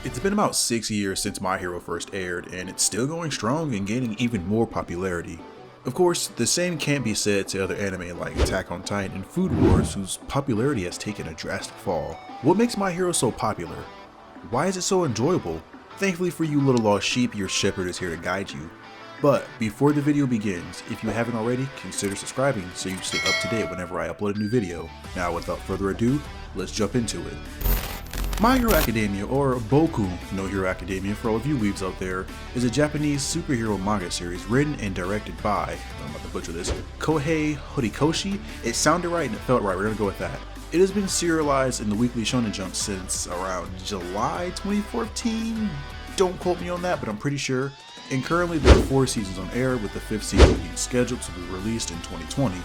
It's been about 6 years since My Hero first aired, and it's still going strong and gaining even more popularity. Of course, the same can't be said to other anime like Attack on Titan and Food Wars, whose popularity has taken a drastic fall. What makes My Hero so popular? Why is it so enjoyable? Thankfully for you little lost sheep, your shepherd is here to guide you. But before the video begins, if you haven't already, consider subscribing so you stay up to date whenever I upload a new video. Now without further ado, let's jump into it. My Hero Academia, or Boku no Hero Academia for all of you weebs out there, is a Japanese superhero manga series written and directed by, I'm about to butcher this, Kohei Horikoshi. It sounded right and it felt right, we're gonna go with that. It has been serialized in the Weekly Shonen Jump since around July 2014. Don't quote me on that, but I'm pretty sure. And currently there are 4 seasons on air, with the 5th season being scheduled to be released in 2020.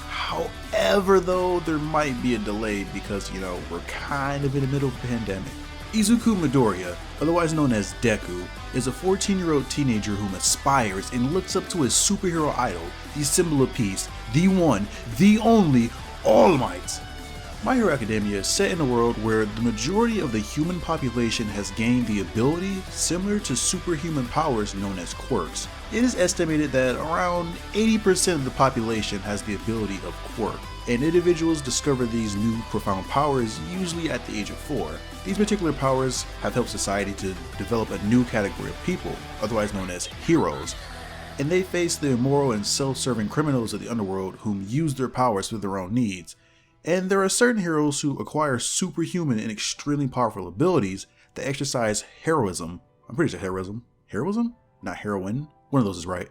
However, though, there might be a delay because, we're kind of in the middle of a pandemic. Izuku Midoriya, otherwise known as Deku, is a 14-year-old teenager whom aspires and looks up to his superhero idol, the symbol of peace, the one, the only, All Might. My Hero Academia is set in a world where the majority of the human population has gained the ability similar to superhuman powers known as quirks. It is estimated that around 80% of the population has the ability of quirk, and individuals discover these new profound powers usually at the age of 4. These particular powers have helped society to develop a new category of people, otherwise known as heroes, and they face the immoral and self-serving criminals of the underworld whom use their powers for their own needs. And there are certain heroes who acquire superhuman and extremely powerful abilities that exercise heroism. I'm pretty sure heroism? Heroism? Not heroin? One of those is right.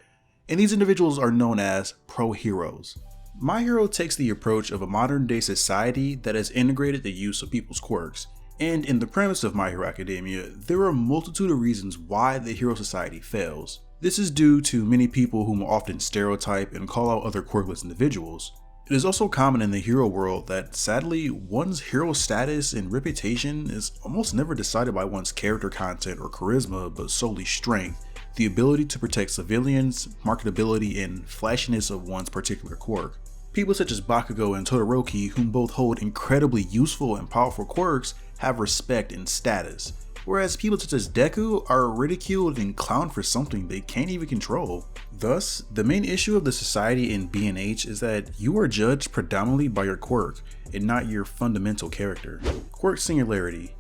And these individuals are known as pro-heroes. My Hero takes the approach of a modern day society that has integrated the use of people's quirks. And in the premise of My Hero Academia, there are a multitude of reasons why the hero society fails. This is due to many people whom often stereotype and call out other quirkless individuals. It is also common in the hero world that sadly, one's hero status and reputation is almost never decided by one's character content or charisma, but solely strength, the ability to protect civilians, marketability, and flashiness of one's particular quirk. People such as Bakugo and Todoroki, whom both hold incredibly useful and powerful quirks, have respect and status, whereas people such as Deku are ridiculed and clowned for something they can't even control. Thus, the main issue of the society in B&H is that you are judged predominantly by your quirk and not your fundamental character. Quirk singularity.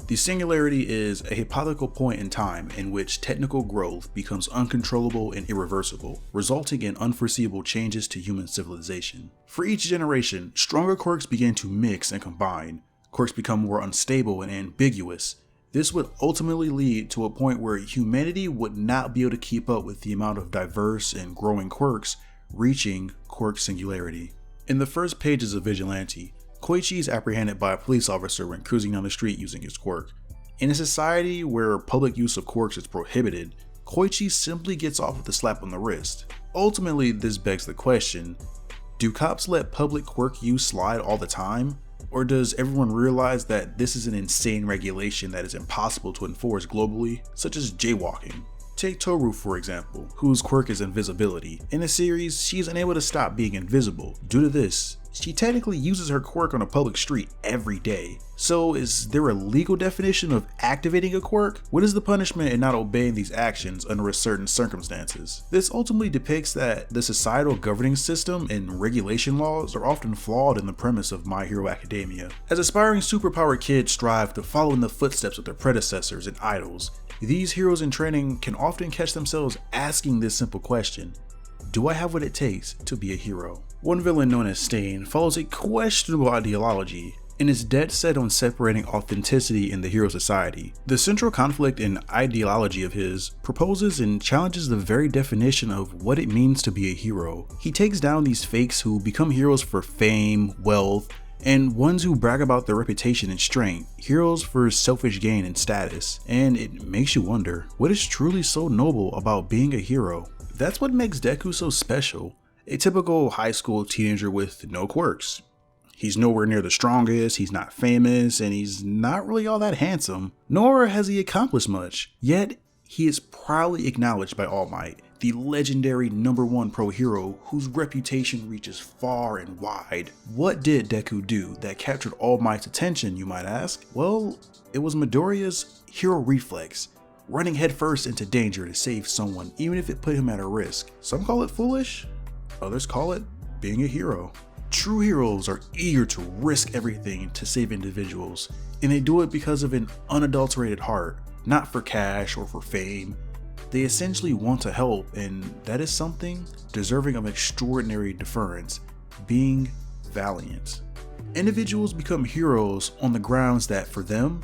The singularity is a hypothetical point in time in which technical growth becomes uncontrollable and irreversible, resulting in unforeseeable changes to human civilization. For each generation, stronger quirks begin to mix and combine. Quirks become more unstable and ambiguous. This would ultimately lead to a point where humanity would not be able to keep up with the amount of diverse and growing quirks, reaching quirk singularity. In the first pages of Vigilante, Koichi is apprehended by a police officer when cruising down the street using his quirk. In a society where public use of quirks is prohibited, Koichi simply gets off with a slap on the wrist. Ultimately, this begs the question, do cops let public quirk use slide all the time? Or does everyone realize that this is an insane regulation that is impossible to enforce globally, such as jaywalking? Take Toru for example, whose quirk is invisibility. In the series, she is unable to stop being invisible. Due to this, she technically uses her quirk on a public street every day. So is there a legal definition of activating a quirk? What is the punishment in not obeying these actions under certain circumstances? This ultimately depicts that the societal governing system and regulation laws are often flawed in the premise of My Hero Academia. As aspiring superpowered kids strive to follow in the footsteps of their predecessors and idols, these heroes in training can often catch themselves asking this simple question: do I have what it takes to be a hero? One villain known as Stain follows a questionable ideology and is dead set on separating authenticity in the hero society. The central conflict and ideology of his proposes and challenges the very definition of what it means to be a hero. He takes down these fakes who become heroes for fame, wealth, and ones who brag about their reputation and strength, heroes for selfish gain and status. And it makes you wonder, what is truly so noble about being a hero? That's what makes Deku so special. A typical high school teenager with no quirks. He's nowhere near the strongest, he's not famous, and he's not really all that handsome, nor has he accomplished much. Yet, he is proudly acknowledged by All Might, the legendary #1 pro hero whose reputation reaches far and wide. What did Deku do that captured All Might's attention, you might ask? Well, it was Midoriya's hero reflex, running headfirst into danger to save someone even if it put him at a risk. Some call it foolish, others call it being a hero. True heroes are eager to risk everything to save individuals, and they do it because of an unadulterated heart, not for cash or for fame. They essentially want to help, and that is something deserving of extraordinary deference, being valiant. Individuals become heroes on the grounds that, for them,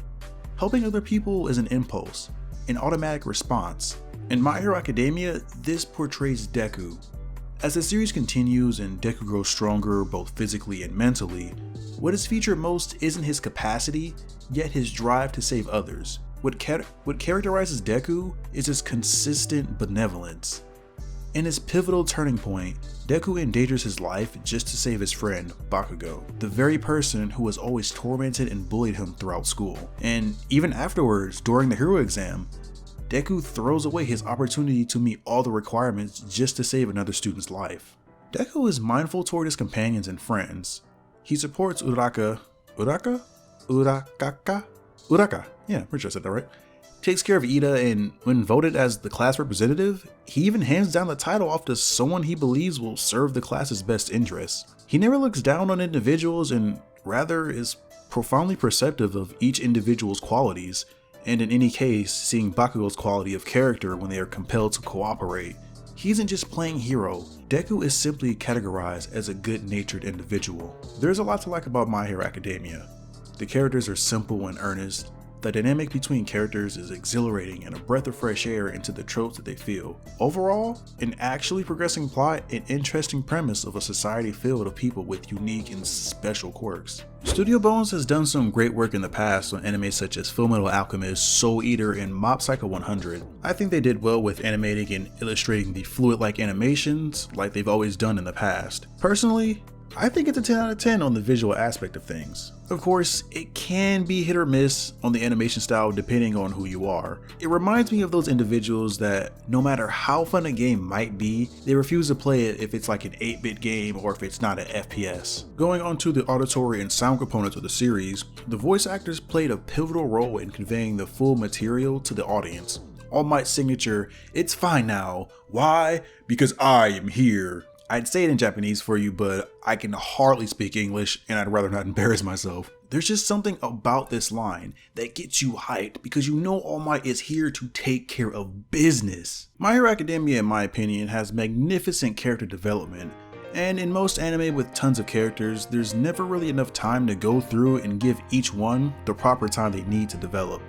helping other people is an impulse, an automatic response. In My Hero Academia, this portrays Deku. As the series continues and Deku grows stronger both physically and mentally, what is featured most isn't his capacity, yet his drive to save others. What characterizes Deku is his consistent benevolence. In his pivotal turning point, Deku endangers his life just to save his friend, Bakugo, the very person who has always tormented and bullied him throughout school. And even afterwards, during the hero exam, Deku throws away his opportunity to meet all the requirements just to save another student's life. Deku is mindful toward his companions and friends. He supports Uraka, yeah, pretty sure I said that right. Takes care of Ida, and when voted as the class representative, he even hands down the title off to someone he believes will serve the class's best interests. He never looks down on individuals and rather is profoundly perceptive of each individual's qualities, and in any case, seeing Bakugo's quality of character when they are compelled to cooperate. He isn't just playing hero, Deku is simply categorized as a good-natured individual. There's a lot to like about My Hero Academia. The characters are simple and earnest. The dynamic between characters is exhilarating and a breath of fresh air into the tropes that they feel. Overall, an actually progressing plot and interesting premise of a society filled with people with unique and special quirks. Studio Bones has done some great work in the past on anime such as Fullmetal Alchemist, Soul Eater, and Mob Psycho 100. I think they did well with animating and illustrating the fluid-like animations like they've always done in the past. Personally, I think it's a 10 out of 10 on the visual aspect of things. Of course, it can be hit or miss on the animation style depending on who you are. It reminds me of those individuals that no matter how fun a game might be, they refuse to play it if it's like an 8-bit game or if it's not an FPS. Going on to the auditory and sound components of the series, the voice actors played a pivotal role in conveying the full material to the audience. All Might's signature, "It's fine now. Why? Because I am here." I'd say it in Japanese for you, but I can hardly speak English and I'd rather not embarrass myself. There's just something about this line that gets you hyped because you know All Might is here to take care of business. My Hero Academia, in my opinion, has magnificent character development, and in most anime with tons of characters, there's never really enough time to go through and give each one the proper time they need to develop.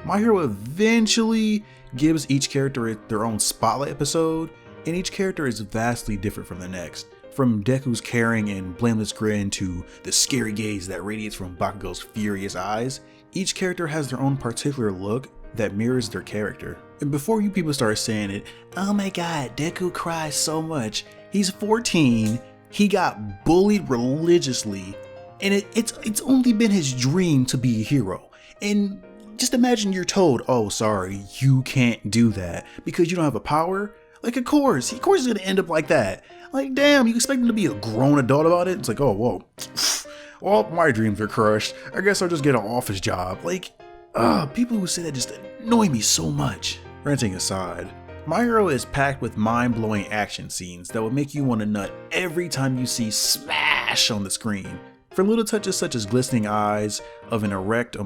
My Hero eventually gives each character their own spotlight episode, and each character is vastly different from the next. From Deku's caring and blameless grin to the scary gaze that radiates from Bakugo's furious eyes, each character has their own particular look that mirrors their character. And before you people start saying it, "Oh my god, Deku cries so much. He's 14, he got bullied religiously, and it's only been his dream to be a hero." And just imagine you're told, "Oh sorry, you can't do that because you don't have a power." Like, of course he's gonna end up like that. Like, damn, you expect him to be a grown adult about it? It's like, oh, whoa. Well, my dreams are crushed. I guess I'll just get an office job. Like, people who say that just annoy me so much. Ranting aside, My Hero is packed with mind-blowing action scenes that will make you want to nut every time you see smash on the screen. From little touches such as glistening eyes of an erect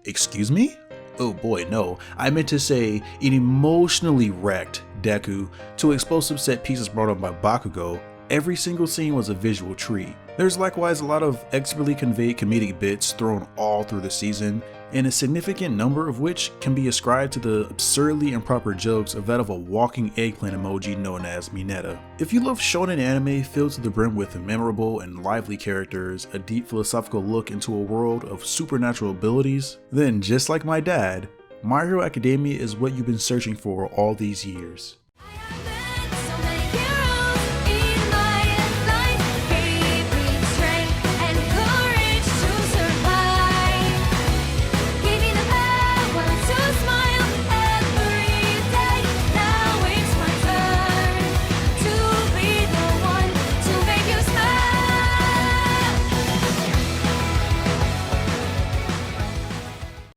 Excuse me? Oh boy, no. I meant to say an emotionally wrecked Deku to explosive set pieces brought up by Bakugo. Every single scene was a visual treat. There's likewise a lot of expertly conveyed comedic bits thrown all through the season, and a significant number of which can be ascribed to the absurdly improper jokes of that of a walking eggplant emoji known as Mineta. If you love shonen anime filled to the brim with memorable and lively characters, a deep philosophical look into a world of supernatural abilities, then just like my dad, My Hero Academia is what you've been searching for all these years.